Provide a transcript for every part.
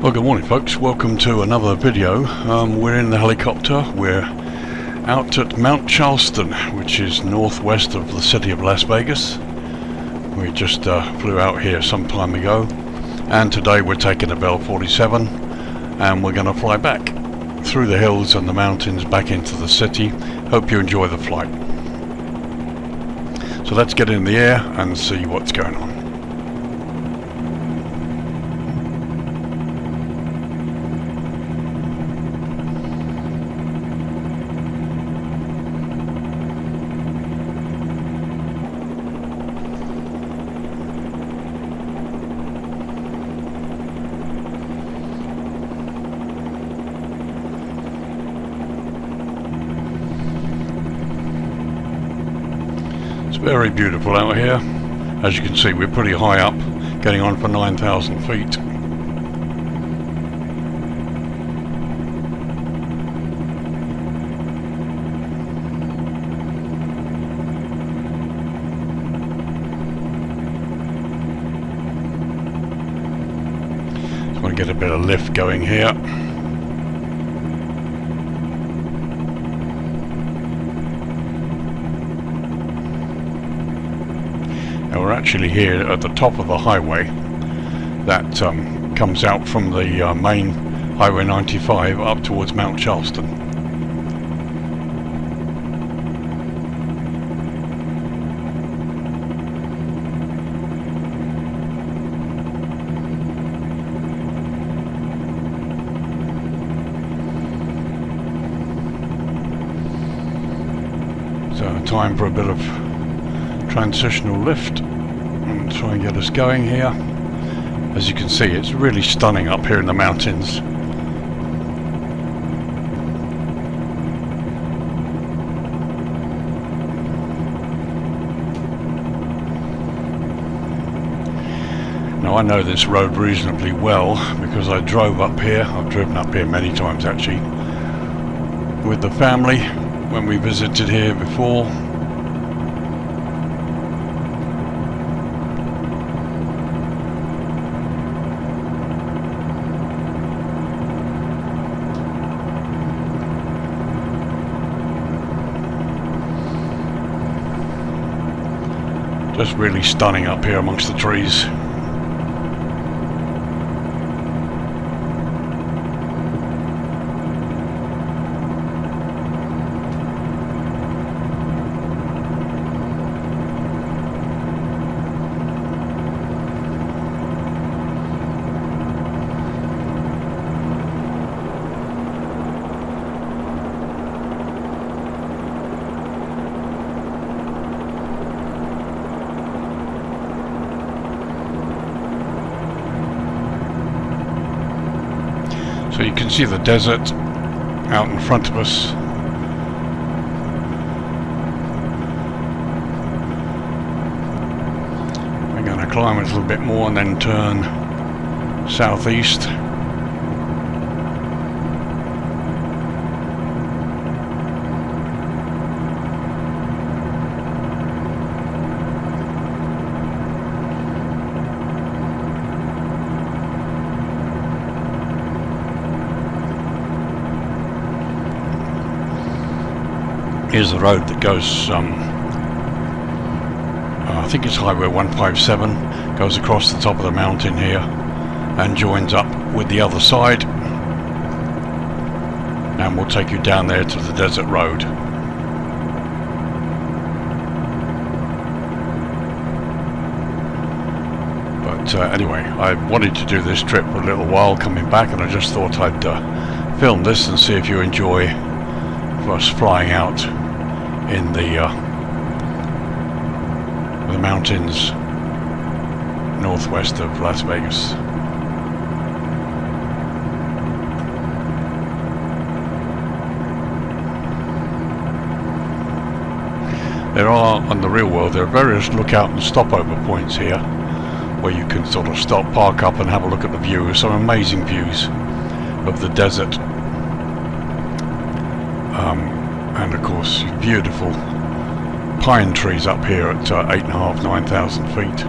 Well, good morning folks, welcome to another video. We're in the helicopter. We're out at Mount Charleston, which is northwest of the city of Las Vegas. We just flew out here some time ago, and today we're taking a Bell 47 and we're going to fly back through the hills and the mountains back into the city. Hope you enjoy the flight. So let's get in the air and see what's going on. Very beautiful out here. As you can see, we're pretty high up, getting on for 9,000 feet. So I'm going to get a bit of lift going here. Now we're actually here at the top of the highway that comes out from the main Highway 95 up towards Mount Charleston. So time for a bit of transitional lift and try and get us going here. As you can see, it's really stunning up here in the mountains. Now I know this road reasonably well because I drove up here. I've driven up here many times actually with the family when we visited here before. Just really stunning up here amongst the trees. So you can see the desert out in front of us. We're going to climb it a little bit more and then turn southeast. Here's the road that goes, I think it's Highway 157, goes across the top of the mountain here and joins up with the other side, and we'll take you down there to the desert road. But anyway, I wanted to do this trip for a little while coming back, and I just thought I'd film this and see if you enjoy us flying out in the mountains northwest of Las Vegas. There are, on the real world, there are various lookout and stopover points here where you can sort of stop, park up and have a look at the view. Some amazing views of the desert. And of course beautiful pine trees up here at 8,500–9,000 feet.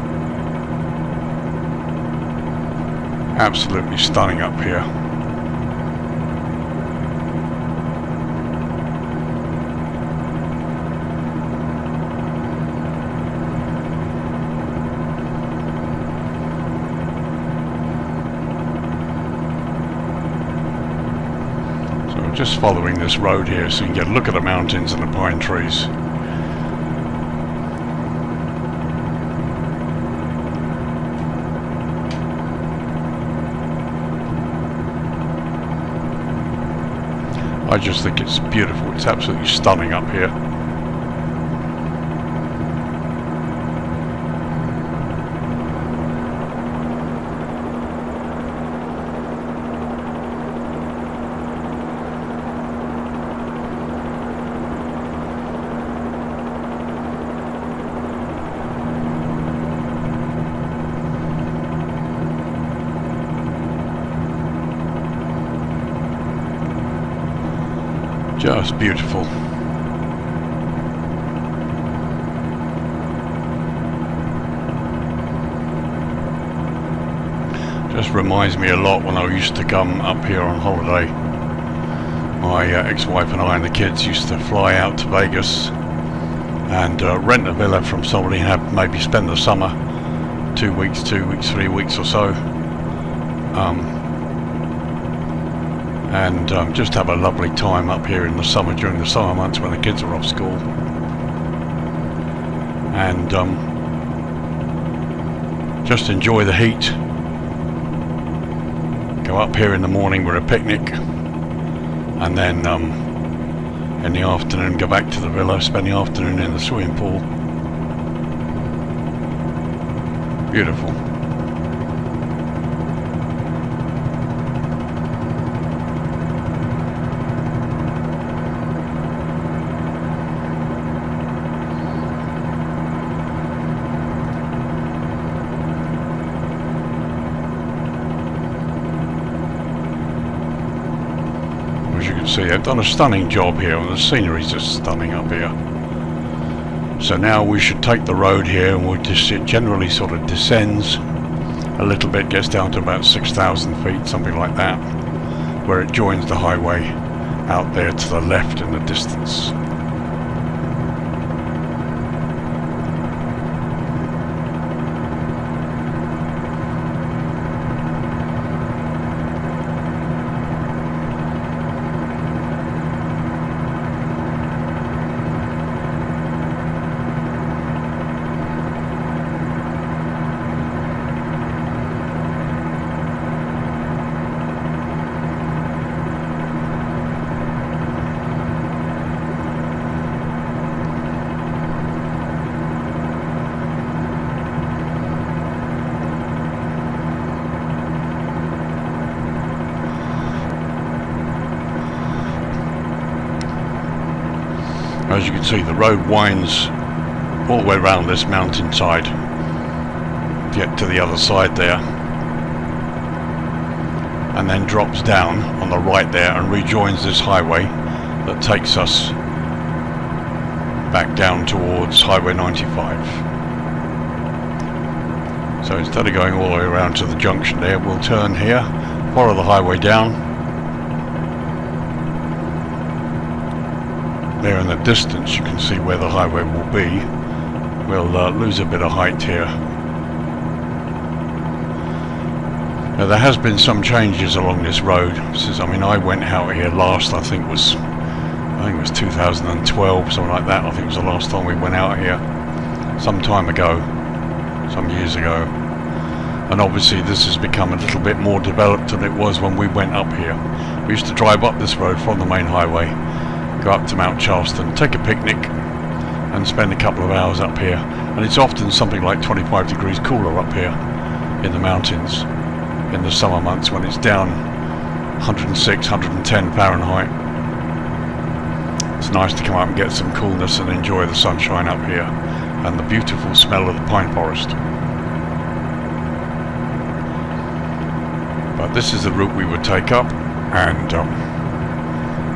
Absolutely stunning up here. So just following this road here so you can get a look at the mountains and the pine trees. I just think it's beautiful. It's absolutely stunning up here. Just beautiful. Just reminds me a lot when I used to come up here on holiday. My ex-wife and I and the kids used to fly out to Vegas and rent a villa from somebody and have maybe spend the summer, 2 weeks, 3 weeks or so. And just have a lovely time up here in the summer, during the summer months when the kids are off school. And just enjoy the heat. Go up here in the morning with a picnic, and then in the afternoon go back to the villa, spend the afternoon in the swimming pool. Beautiful. See, they've done a stunning job here, and the scenery's just stunning up here. So now we should take the road here, and it generally sort of descends a little bit, gets down to about 6,000 feet, something like that, where it joins the highway out there to the left in the distance. As you can see, the road winds all the way around this mountainside to get to the other side there, and then drops down on the right there and rejoins this highway that takes us back down towards Highway 95. So instead of going all the way around to the junction there, we'll turn here, follow the highway down. There in the distance you can see where the highway will be. We'll lose a bit of height here. Now there has been some changes along this road. I went out here last, I think it was 2012, something like that. I think it was the last time we went out here, some time ago, some years ago. And obviously this has become a little bit more developed than it was when we went up here. We used to drive up this road from the main highway, go up to Mount Charleston, take a picnic and spend a couple of hours up here, and it's often something like 25 degrees cooler up here in the mountains in the summer months when it's down 106, 110 Fahrenheit. It's nice to come up and get some coolness and enjoy the sunshine up here and the beautiful smell of the pine forest. But this is the route we would take up, and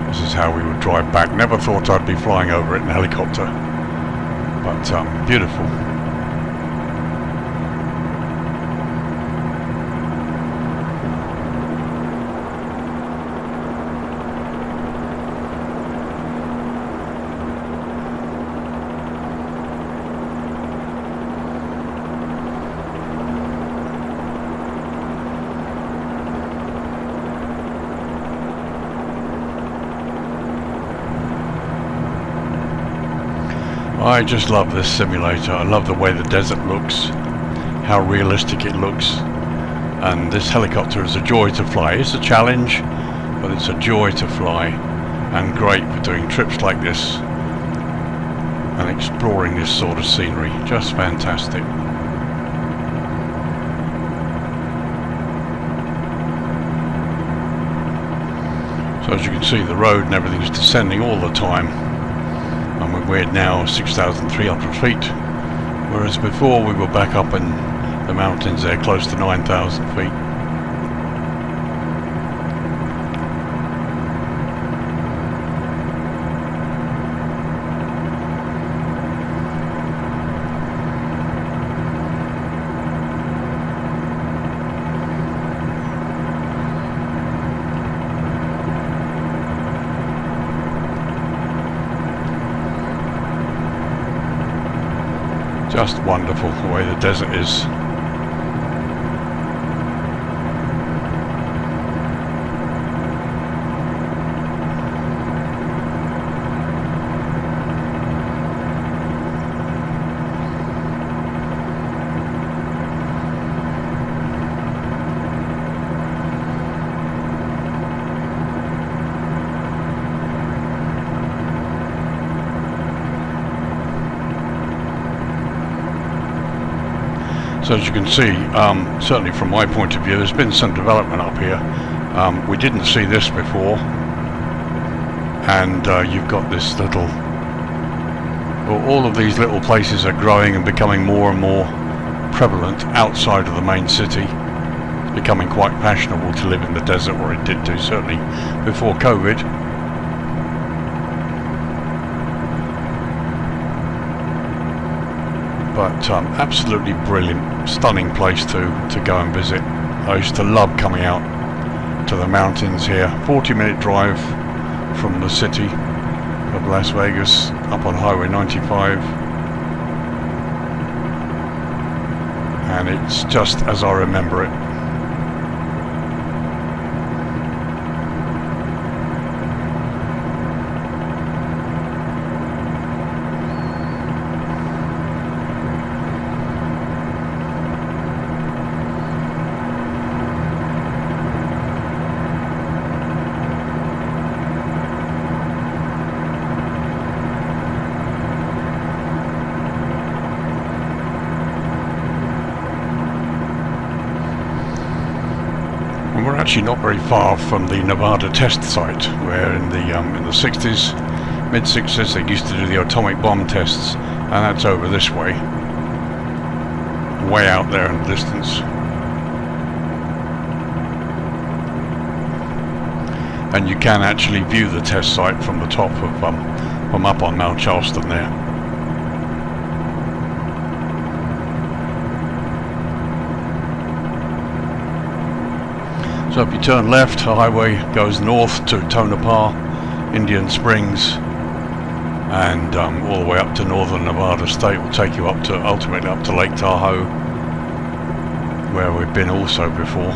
this is how we would drive back. Never thought I'd be flying over it in a helicopter, but beautiful. I just love this simulator. I love the way the desert looks, how realistic it looks, and this helicopter is a joy to fly. It's a challenge, but it's a joy to fly, and great for doing trips like this and exploring this sort of scenery. Just fantastic. So as you can see, the road and everything is descending all the time, and we're now 6,300 feet, whereas before we were back up in the mountains there, close to 9,000 feet. Just wonderful the way the desert is. So as you can see, certainly from my point of view, there's been some development up here. We didn't see this before, and you've got this little, well, all of these little places are growing and becoming more and more prevalent outside of the main city. It's becoming quite fashionable to live in the desert, or it did do certainly before COVID. But absolutely brilliant, stunning place to go and visit. I used to love coming out to the mountains here. 40-minute drive from the city of Las Vegas up on Highway 95. And it's just as I remember it. We're actually not very far from the Nevada test site, where in the 60s, mid-60s, they used to do the atomic bomb tests, and that's over this way out there in the distance. And you can actually view the test site from the top of from up on Mount Charleston there. So if you turn left, the highway goes north to Tonopah, Indian Springs, and all the way up to northern Nevada State. Will take you up to, ultimately up to Lake Tahoe, where we've been also before.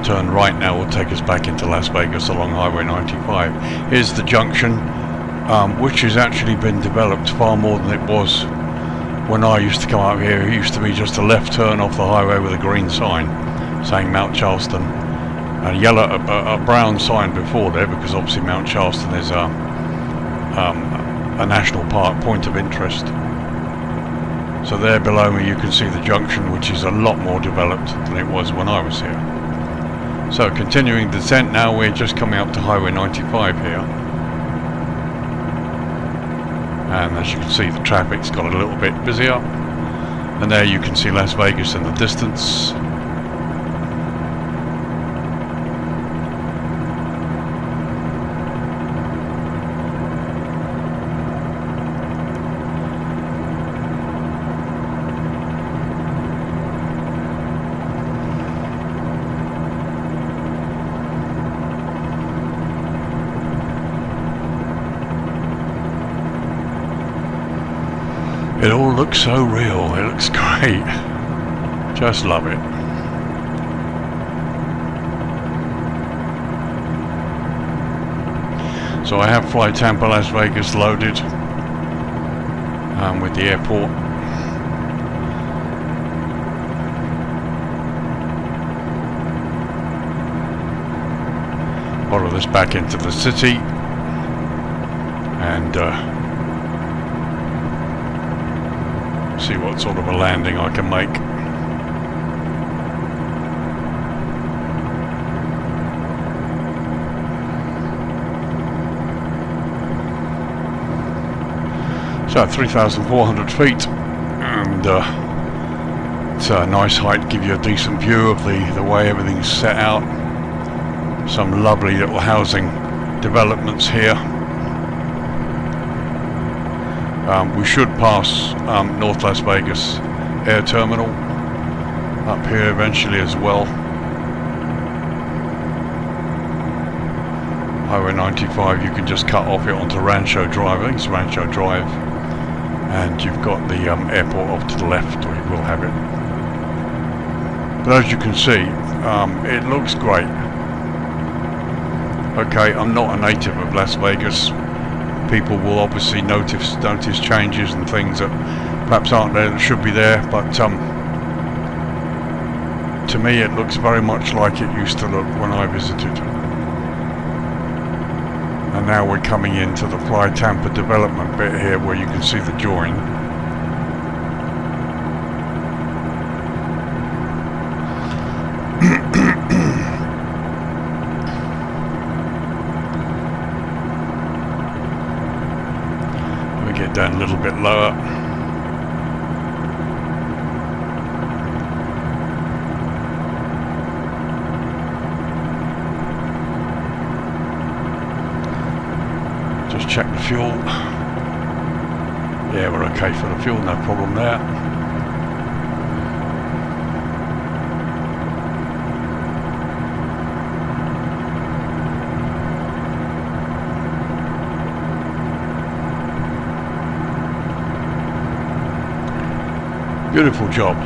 Turn right now will take us back into Las Vegas along Highway 95. Here's the junction, which has actually been developed far more than it was when I used to come out here. It used to be just a left turn off the highway with a green sign saying Mount Charleston. A brown sign before there, because obviously Mount Charleston is a national park point of interest. So there below me you can see the junction, which is a lot more developed than it was when I was here. So continuing descent now, we're just coming up to Highway 95 here. And as you can see, the traffic's got a little bit busier. And there you can see Las Vegas in the distance. It all looks so real, it looks great. Just love it. So I have Fly Tampa Las Vegas loaded. with the airport. Follow this back into the city and see what sort of a landing I can make. So 3,400 feet, and it's a nice height to give you a decent view of the way everything's set out. Some lovely little housing developments here. We should pass North Las Vegas Air Terminal up here eventually as well. Highway 95, you can just cut off it onto Rancho Drive. I think it's Rancho Drive, and you've got the airport off to the left, or you will have it. But as you can see, it looks great. Okay, I'm not a native of Las Vegas. People will obviously notice changes and things that perhaps aren't there that should be there, but to me it looks very much like it used to look when I visited. And now we're coming into the Fly Tampa development bit here, where you can see the join. Get down a little bit lower. Just check the fuel. Yeah, we're okay for the fuel, no problem there. Beautiful job.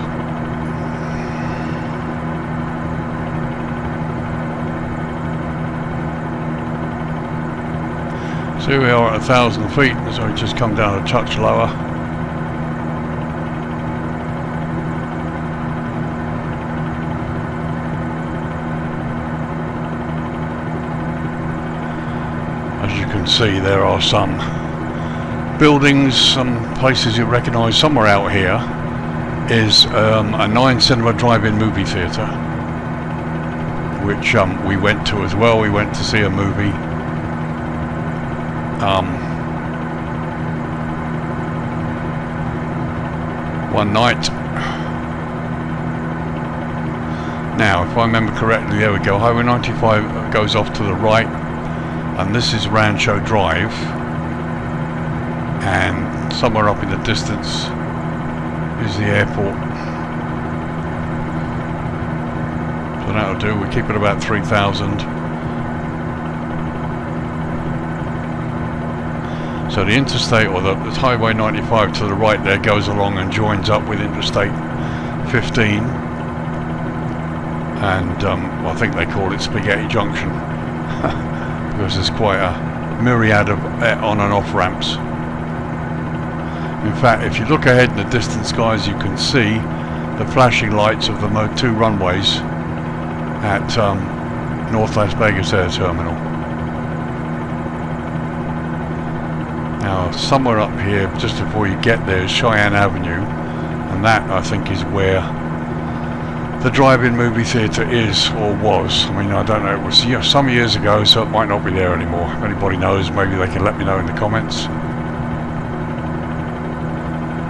So we are at 1,000 feet, so we just come down a touch lower. As you can see, there are some buildings, some places you recognise. Somewhere out here is a 9-cinema drive-in movie theatre, which we went to as well. We went to see a movie. One night. Now, if I remember correctly, there we go. Highway 95 goes off to the right, and this is Rancho Drive. And somewhere up in the distance is the airport. So that'll do. We keep it about 3,000. So the interstate, or the highway 95 to the right there, goes along and joins up with Interstate 15, and I think they call it Spaghetti Junction because there's quite a myriad of on and off ramps. In fact, if you look ahead in the distance, guys, you can see the flashing lights of the two runways at North Las Vegas Air Terminal. Now, somewhere up here, just before you get there, is Cheyenne Avenue, and that, I think, is where the drive-in movie theatre is, or was. I mean, I don't know, it was some years ago, so it might not be there anymore. If anybody knows, maybe they can let me know in the comments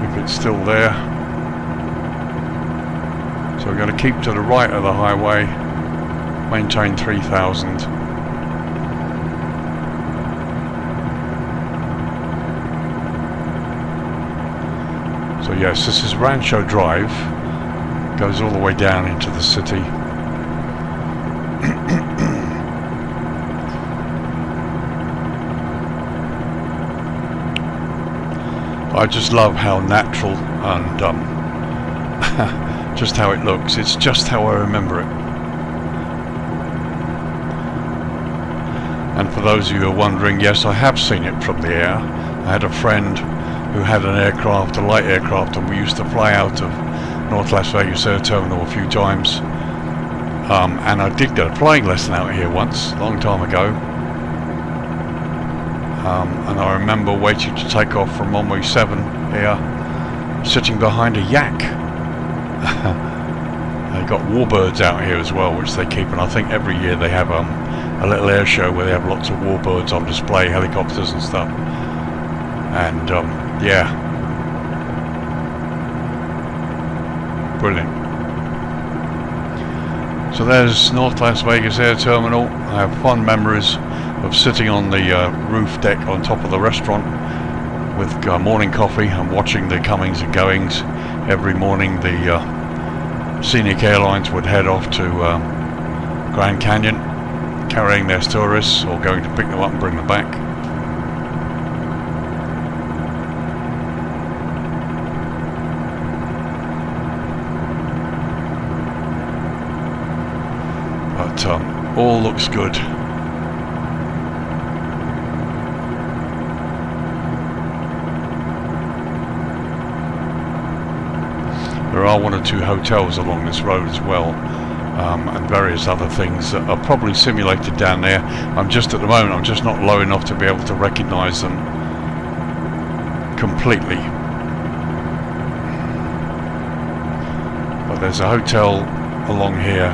if it's still there. So we're going to keep to the right of the highway, maintain 3,000. So yes, this is Rancho Drive, goes all the way down into the city. I just love how natural and just how it looks. It's just how I remember it. And for those of you who are wondering, yes, I have seen it from the air. I had a friend who had an aircraft, a light aircraft, and we used to fly out of North Las Vegas Air Terminal a few times. And I did get a flying lesson out here once, a long time ago. And I remember waiting to take off from runway 7 here, sitting behind a yak. They got warbirds out here as well, which they keep, and I think every year they have a little air show where they have lots of warbirds on display, helicopters and stuff. And yeah, brilliant. So there's North Las Vegas Air Terminal. I have fond memories of sitting on the roof deck on top of the restaurant with morning coffee and watching the comings and goings. Every morning the scenic airlines would head off to Grand Canyon, carrying their tourists or going to pick them up and bring them back. But all looks good. There are one or two hotels along this road as well, and various other things that are probably simulated down there. I'm just at the moment, I'm just not low enough to be able to recognize them completely. But there's a hotel along here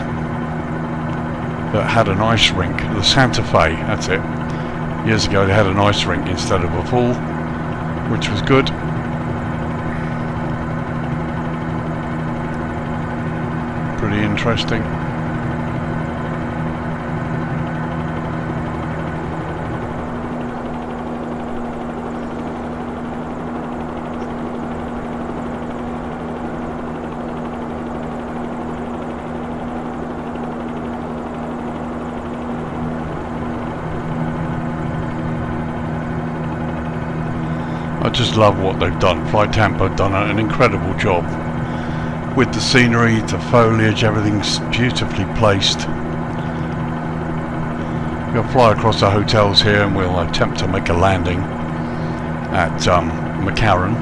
that had an ice rink, the Santa Fe, that's it. Years ago they had an ice rink instead of a pool, which was good. Pretty interesting. I just love what they've done. Flight Tampa have done an incredible job with the scenery, the foliage, everything's beautifully placed. We'll fly across the hotels here and we'll attempt to make a landing at McCarran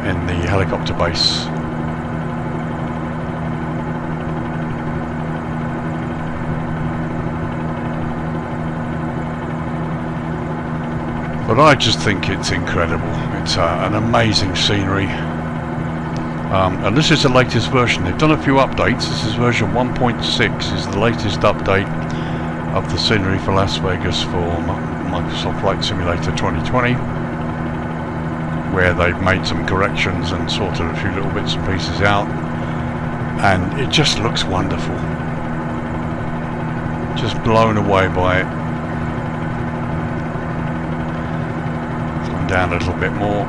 in the helicopter base. But I just think it's incredible. It's an amazing scenery. And this is the latest version. They've done a few updates. This is version 1.6 is the latest update of the scenery for Las Vegas for Microsoft Flight Simulator 2020, where they've made some corrections and sorted a few little bits and pieces out, and it just looks wonderful. Just blown away by it. Come down a little bit more.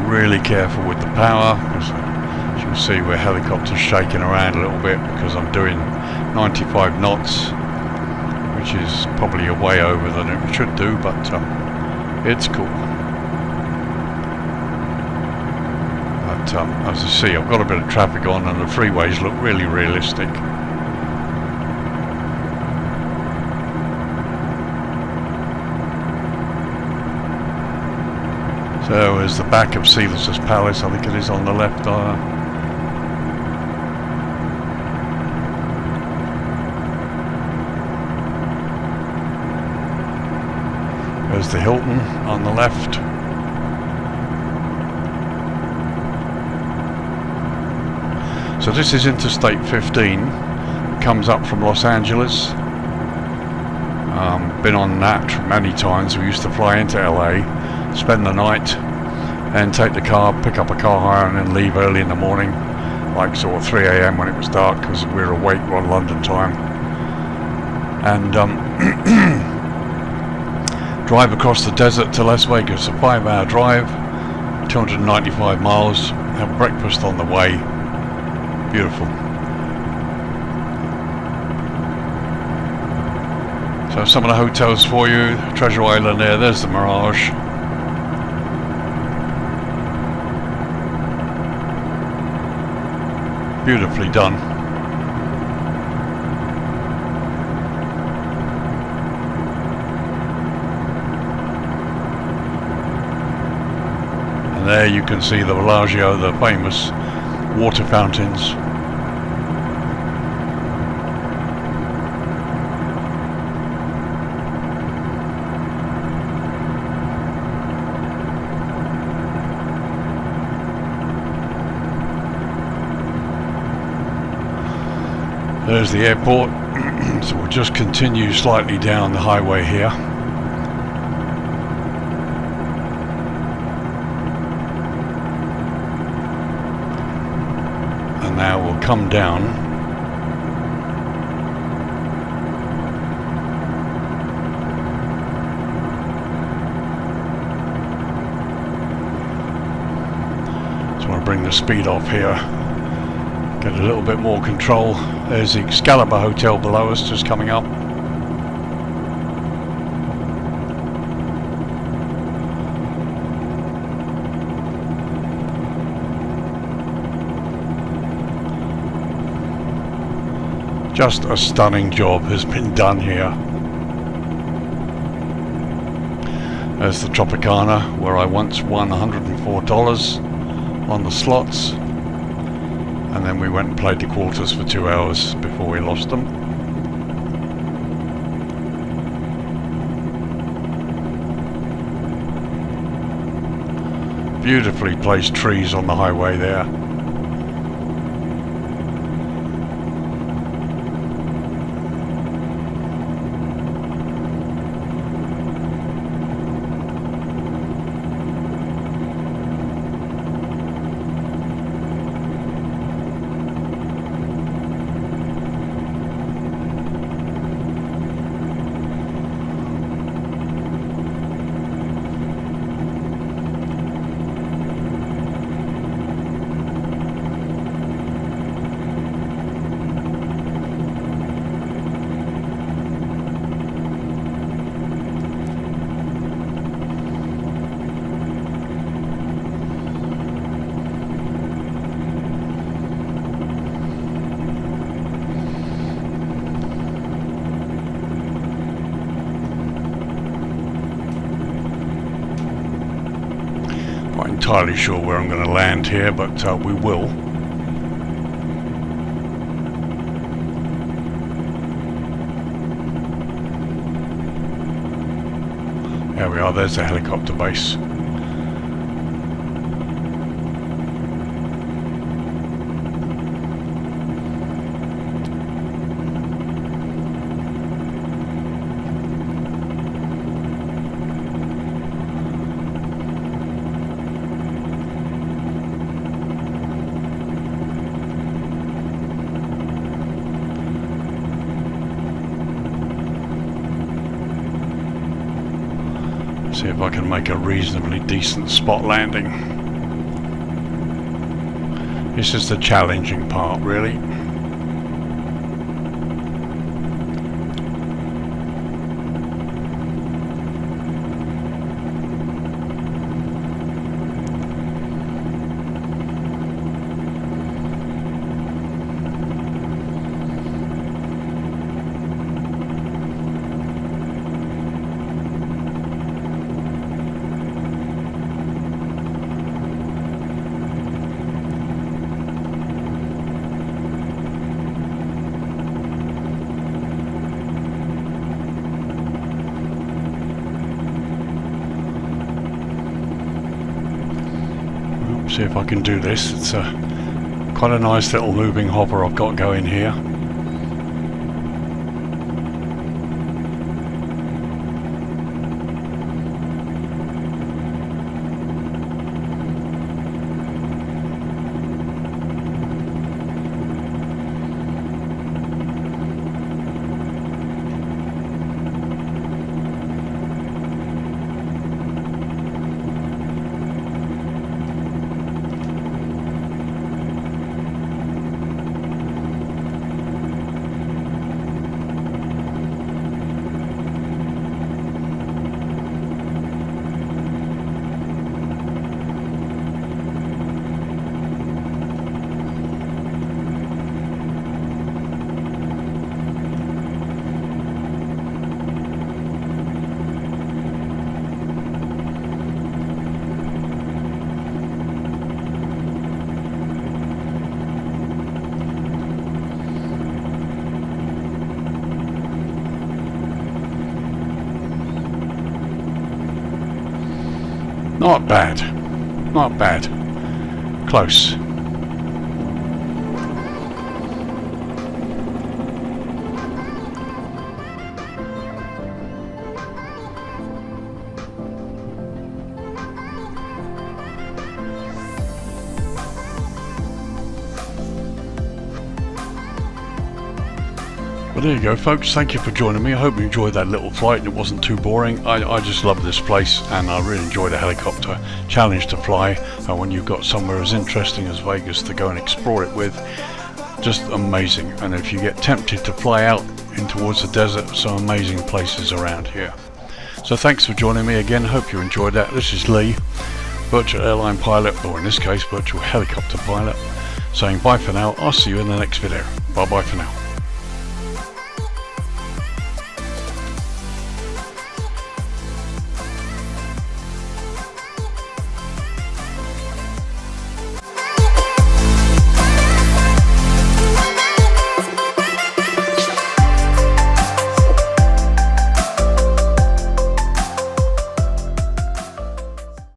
Really careful with the power, because as you can see we're helicopters shaking around a little bit because I'm doing 95 knots, which is probably a way over than it should do, but it's cool. But as you see, I've got a bit of traffic on and the freeways look really realistic. So there's the back of Caesar's Palace, I think it is on the left. There's the Hilton on the left. So this is Interstate 15, it comes up from Los Angeles. Been on that many times. We used to fly into LA, spend the night, and take the car, pick up a car hire, and then leave early in the morning, like sort of 3 AM when it was dark, because we were awake on London time, and drive across the desert to Las Vegas, a 5-hour drive, 295 miles, have breakfast on the way. Beautiful. So some of the hotels for you, Treasure Island there, there's the Mirage. Beautifully done. And there you can see the Bellagio, the famous water fountains. There's the airport. So we'll just continue slightly down the highway here. And now we'll come down. So I'll bring the speed off here. Get a little bit more control. There's the Excalibur Hotel below us, just coming up. Just a stunning job has been done here. There's the Tropicana, where I once won $104 on the slots. And then we went and played the quarters for 2 hours before we lost them. Beautifully placed trees on the highway there. Not entirely sure where I'm going to land here, but we will. There we are, there's the helicopter base. See if I can make a reasonably decent spot landing. This is the challenging part, really. See if I can do this. It's quite a nice little moving hopper I've got going here. Not bad. Not bad. Close. Well, there you go, folks. Thank you for joining me. I hope you enjoyed that little flight and it wasn't too boring. I just love this place, and I really enjoyed a helicopter challenge to fly. When you've got somewhere as interesting as Vegas to go and explore it with, just amazing. And if you get tempted to fly out in towards the desert, some amazing places around here. So thanks for joining me again. Hope you enjoyed that. This is Lee, Virtual Airline Pilot, or in this case, Virtual Helicopter Pilot, saying bye for now. I'll see you in the next video. Bye bye for now.